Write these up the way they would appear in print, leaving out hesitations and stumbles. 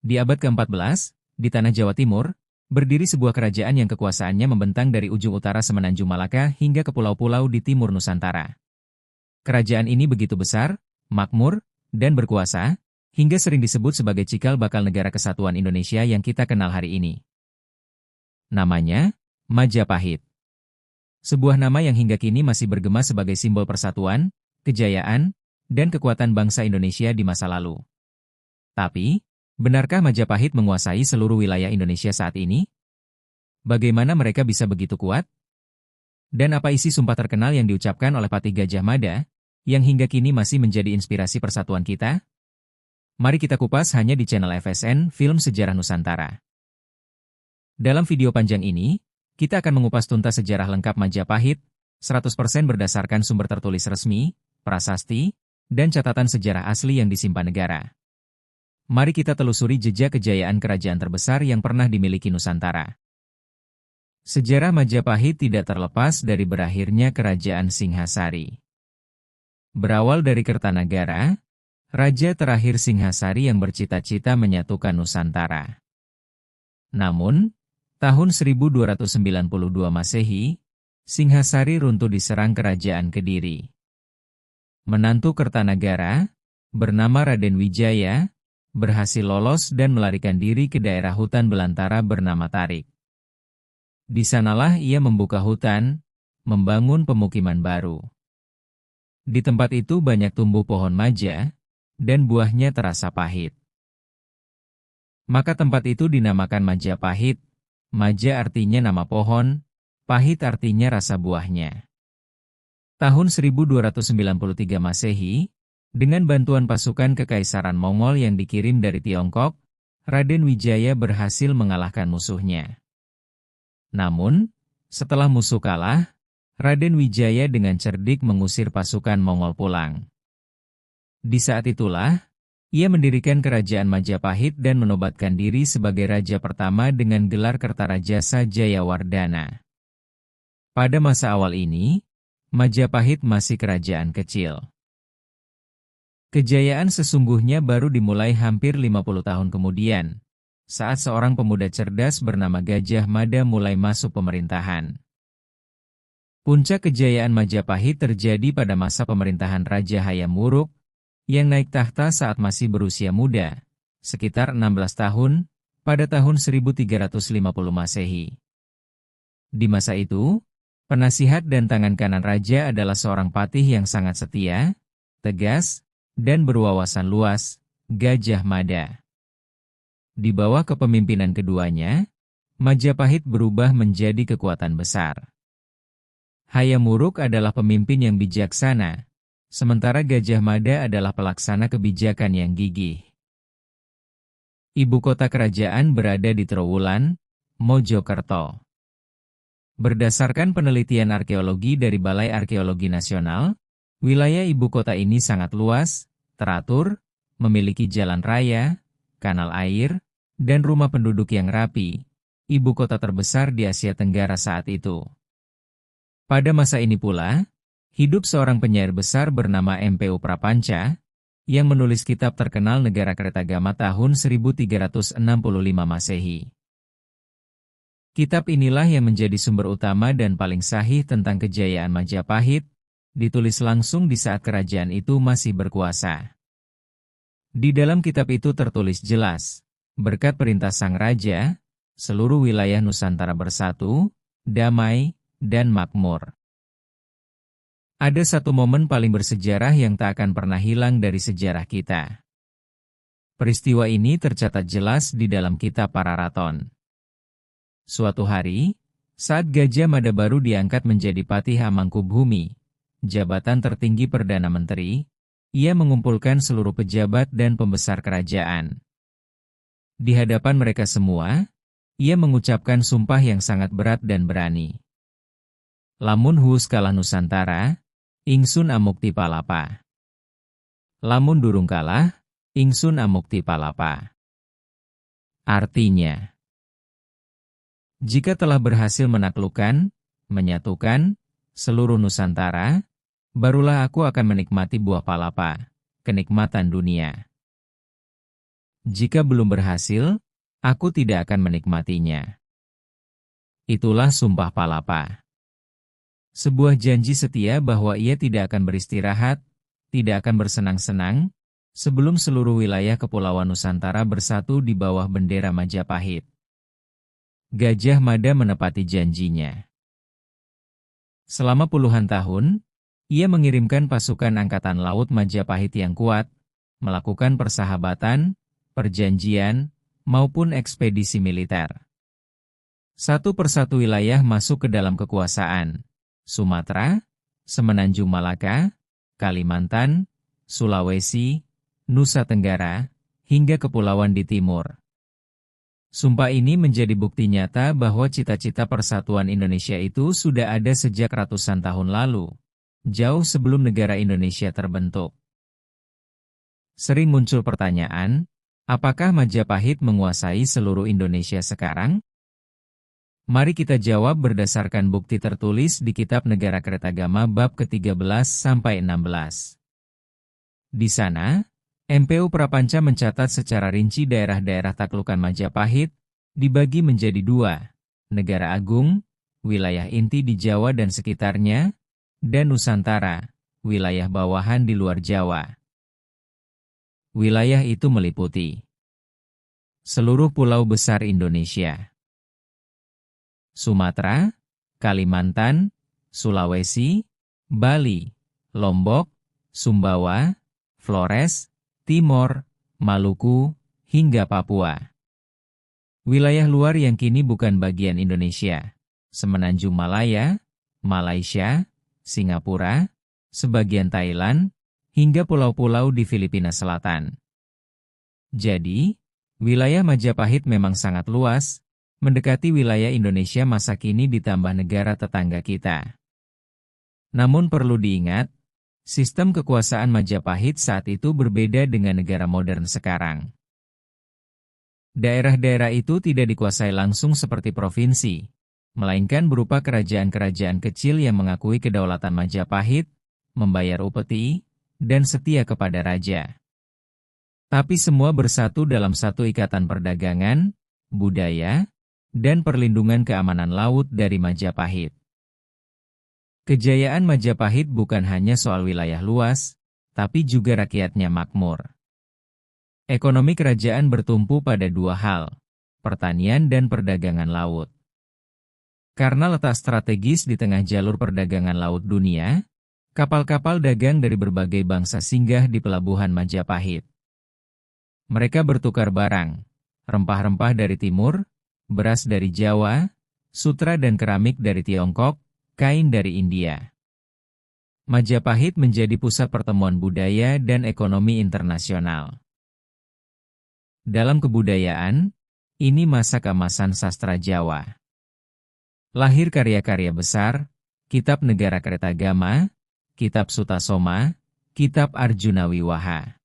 Di abad ke-14, di tanah Jawa Timur, berdiri sebuah kerajaan yang kekuasaannya membentang dari ujung utara Semenanjung Malaka hingga ke pulau-pulau di timur Nusantara. Kerajaan ini begitu besar, makmur, dan berkuasa, hingga sering disebut sebagai cikal bakal negara kesatuan Indonesia yang kita kenal hari ini. Namanya, Majapahit. Sebuah nama yang hingga kini masih bergema sebagai simbol persatuan, kejayaan, dan kekuatan bangsa Indonesia di masa lalu. Tapi, benarkah Majapahit menguasai seluruh wilayah Indonesia saat ini? Bagaimana mereka bisa begitu kuat? Dan apa isi sumpah terkenal yang diucapkan oleh Patih Gajah Mada, yang hingga kini masih menjadi inspirasi persatuan kita? Mari kita kupas hanya di channel FSN Film Sejarah Nusantara. Dalam video panjang ini, kita akan mengupas tuntas sejarah lengkap Majapahit, 100% berdasarkan sumber tertulis resmi, prasasti, dan catatan sejarah asli yang disimpan negara. Mari kita telusuri jejak kejayaan kerajaan terbesar yang pernah dimiliki Nusantara. Sejarah Majapahit tidak terlepas dari berakhirnya Kerajaan Singhasari. Berawal dari Kertanagara, raja terakhir Singhasari yang bercita-cita menyatukan Nusantara. Namun, tahun 1292 Masehi, Singhasari runtuh diserang Kerajaan Kediri. Menantu Kertanagara, bernama Raden Wijaya, berhasil lolos dan melarikan diri ke daerah hutan belantara bernama Tarik. Di sanalah ia membuka hutan, membangun pemukiman baru. Di tempat itu banyak tumbuh pohon maja, dan buahnya terasa pahit. Maka tempat itu dinamakan Majapahit. Maja artinya nama pohon, pahit artinya rasa buahnya. Tahun 1293 Masehi, dengan bantuan pasukan Kekaisaran Mongol yang dikirim dari Tiongkok, Raden Wijaya berhasil mengalahkan musuhnya. Namun, setelah musuh kalah, Raden Wijaya dengan cerdik mengusir pasukan Mongol pulang. Di saat itulah, ia mendirikan kerajaan Majapahit dan menobatkan diri sebagai raja pertama dengan gelar Kertarajasa Jayawardana. Pada masa awal ini, Majapahit masih kerajaan kecil. Kejayaan sesungguhnya baru dimulai hampir 50 tahun kemudian, saat seorang pemuda cerdas bernama Gajah Mada mulai masuk pemerintahan. Puncak kejayaan Majapahit terjadi pada masa pemerintahan Raja Hayam Wuruk, yang naik tahta saat masih berusia muda, sekitar 16 tahun, pada tahun 1350 Masehi. Di masa itu, penasihat dan tangan kanan raja adalah seorang patih yang sangat setia, tegas, dan berwawasan luas, Gajah Mada. Di bawah kepemimpinan keduanya, Majapahit berubah menjadi kekuatan besar. Hayam Wuruk adalah pemimpin yang bijaksana, sementara Gajah Mada adalah pelaksana kebijakan yang gigih. Ibu kota kerajaan berada di Trowulan, Mojokerto. Berdasarkan penelitian arkeologi dari Balai Arkeologi Nasional, wilayah ibu kota ini sangat luas, teratur, memiliki jalan raya, kanal air, dan rumah penduduk yang rapi, ibu kota terbesar di Asia Tenggara saat itu. Pada masa ini pula, hidup seorang penyair besar bernama M.P.U. Prapanca, yang menulis kitab terkenal Negara Kertagama tahun 1365 Masehi. Kitab inilah yang menjadi sumber utama dan paling sahih tentang kejayaan Majapahit, ditulis langsung di saat kerajaan itu masih berkuasa. Di dalam kitab itu tertulis jelas, berkat perintah sang raja, seluruh wilayah Nusantara bersatu, damai, dan makmur. Ada satu momen paling bersejarah yang tak akan pernah hilang dari sejarah kita. Peristiwa ini tercatat jelas di dalam kitab Pararaton. Suatu hari, saat Gajah Mada baru diangkat menjadi Patih Hamangkubuumi, jabatan tertinggi Perdana Menteri, ia mengumpulkan seluruh pejabat dan pembesar kerajaan. Di hadapan mereka semua, ia mengucapkan sumpah yang sangat berat dan berani. Lamun huus kalah Nusantara, ingsun amukti palapa. Lamun durung kalah, ingsun amukti palapa. Artinya, jika telah berhasil menaklukkan, menyatukan, seluruh Nusantara, barulah aku akan menikmati buah palapa, kenikmatan dunia. Jika belum berhasil, aku tidak akan menikmatinya. Itulah Sumpah Palapa. Sebuah janji setia bahwa ia tidak akan beristirahat, tidak akan bersenang-senang, sebelum seluruh wilayah Kepulauan Nusantara bersatu di bawah bendera Majapahit. Gajah Mada menepati janjinya. Selama puluhan tahun, ia mengirimkan pasukan Angkatan Laut Majapahit yang kuat, melakukan persahabatan, perjanjian, maupun ekspedisi militer. Satu persatu wilayah masuk ke dalam kekuasaan: Sumatera, Semenanjung Malaka, Kalimantan, Sulawesi, Nusa Tenggara, hingga kepulauan di timur. Sumpah ini menjadi bukti nyata bahwa cita-cita persatuan Indonesia itu sudah ada sejak ratusan tahun lalu, jauh sebelum negara Indonesia terbentuk. Sering muncul pertanyaan, apakah Majapahit menguasai seluruh Indonesia sekarang? Mari kita jawab berdasarkan bukti tertulis di Kitab Negara Kertagama bab ke-13-16. Di sana, MPU Prapanca mencatat secara rinci daerah-daerah taklukan Majapahit, dibagi menjadi dua: Negara Agung, wilayah inti di Jawa dan sekitarnya, dan Nusantara, wilayah bawahan di luar Jawa. Wilayah itu meliputi seluruh pulau besar Indonesia: Sumatera, Kalimantan, Sulawesi, Bali, Lombok, Sumbawa, Flores, Timor, Maluku, hingga Papua. Wilayah luar yang kini bukan bagian Indonesia: Semenanjung Malaya, Malaysia, Singapura, sebagian Thailand, hingga pulau-pulau di Filipina Selatan. Jadi, wilayah Majapahit memang sangat luas, mendekati wilayah Indonesia masa kini ditambah negara tetangga kita. Namun perlu diingat, sistem kekuasaan Majapahit saat itu berbeda dengan negara modern sekarang. Daerah-daerah itu tidak dikuasai langsung seperti provinsi, melainkan berupa kerajaan-kerajaan kecil yang mengakui kedaulatan Majapahit, membayar upeti, dan setia kepada raja. Tapi semua bersatu dalam satu ikatan perdagangan, budaya, dan perlindungan keamanan laut dari Majapahit. Kejayaan Majapahit bukan hanya soal wilayah luas, tapi juga rakyatnya makmur. Ekonomi kerajaan bertumpu pada dua hal: pertanian dan perdagangan laut. Karena letak strategis di tengah jalur perdagangan laut dunia, kapal-kapal dagang dari berbagai bangsa singgah di pelabuhan Majapahit. Mereka bertukar barang, rempah-rempah dari timur, beras dari Jawa, sutra dan keramik dari Tiongkok, kain dari India. Majapahit menjadi pusat pertemuan budaya dan ekonomi internasional. Dalam kebudayaan, ini masa keemasan sastra Jawa. Lahir karya-karya besar, Kitab Negara Kertagama, Kitab Sutasoma, Kitab Arjuna Wiwaha.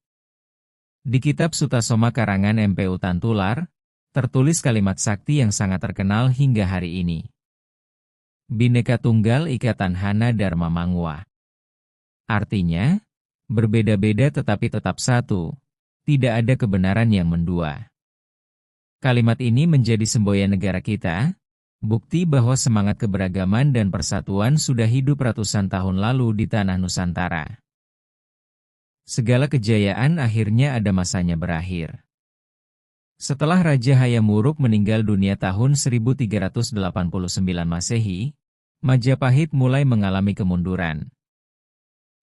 Di Kitab Sutasoma karangan MPU Tantular, tertulis kalimat sakti yang sangat terkenal hingga hari ini. Bhinneka Tunggal Ika Tanhana Dharma Mangwa. Artinya, berbeda-beda tetapi tetap satu, tidak ada kebenaran yang mendua. Kalimat ini menjadi semboyan negara kita, bukti bahwa semangat keberagaman dan persatuan sudah hidup ratusan tahun lalu di tanah Nusantara. Segala kejayaan akhirnya ada masanya berakhir. Setelah Raja Hayam Wuruk meninggal dunia tahun 1389 Masehi, Majapahit mulai mengalami kemunduran.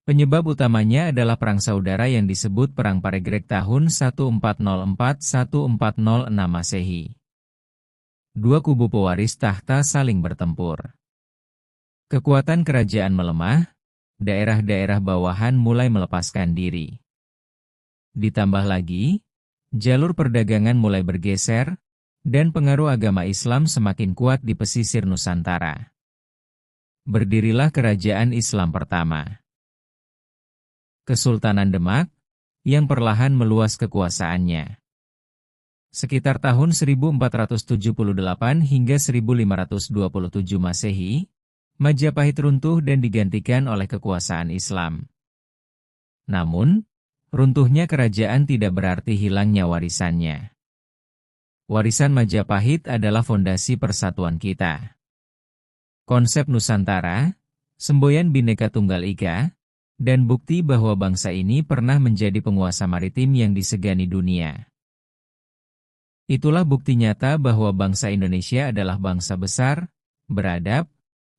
Penyebab utamanya adalah perang saudara yang disebut Perang Paregreg tahun 1404-1406 Masehi. Dua kubu pewaris tahta saling bertempur. Kekuatan kerajaan melemah, daerah-daerah bawahan mulai melepaskan diri. Ditambah lagi, jalur perdagangan mulai bergeser, dan pengaruh agama Islam semakin kuat di pesisir Nusantara. Berdirilah kerajaan Islam pertama, Kesultanan Demak, yang perlahan meluas kekuasaannya. Sekitar tahun 1478 hingga 1527 Masehi, Majapahit runtuh dan digantikan oleh kekuasaan Islam. Namun, Runtuhnya kerajaan tidak berarti hilangnya warisannya. Warisan Majapahit adalah fondasi persatuan kita. Konsep Nusantara, semboyan Bhinneka Tunggal Ika, dan bukti bahwa bangsa ini pernah menjadi penguasa maritim yang disegani dunia. Itulah bukti nyata bahwa bangsa Indonesia adalah bangsa besar, beradab,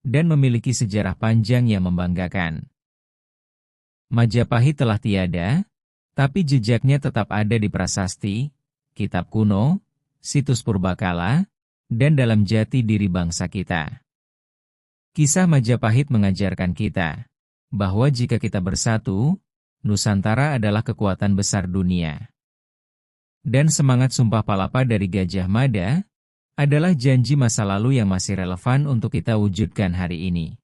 dan memiliki sejarah panjang yang membanggakan. Majapahit telah tiada, tapi jejaknya tetap ada di prasasti, kitab kuno, situs purbakala, dan dalam jati diri bangsa kita. Kisah Majapahit mengajarkan kita bahwa jika kita bersatu, Nusantara adalah kekuatan besar dunia. Dan semangat Sumpah Palapa dari Gajah Mada adalah janji masa lalu yang masih relevan untuk kita wujudkan hari ini.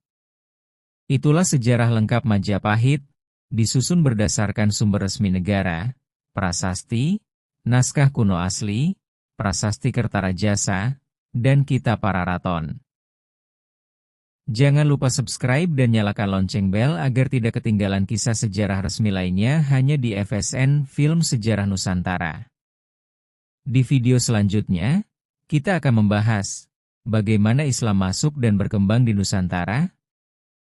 Itulah sejarah lengkap Majapahit, disusun berdasarkan sumber resmi negara, prasasti, naskah kuno asli, prasasti Kertarajasa, dan kitab Pararaton. Jangan lupa subscribe dan nyalakan lonceng bel agar tidak ketinggalan kisah sejarah resmi lainnya hanya di FSN Film Sejarah Nusantara. Di video selanjutnya, kita akan membahas bagaimana Islam masuk dan berkembang di Nusantara,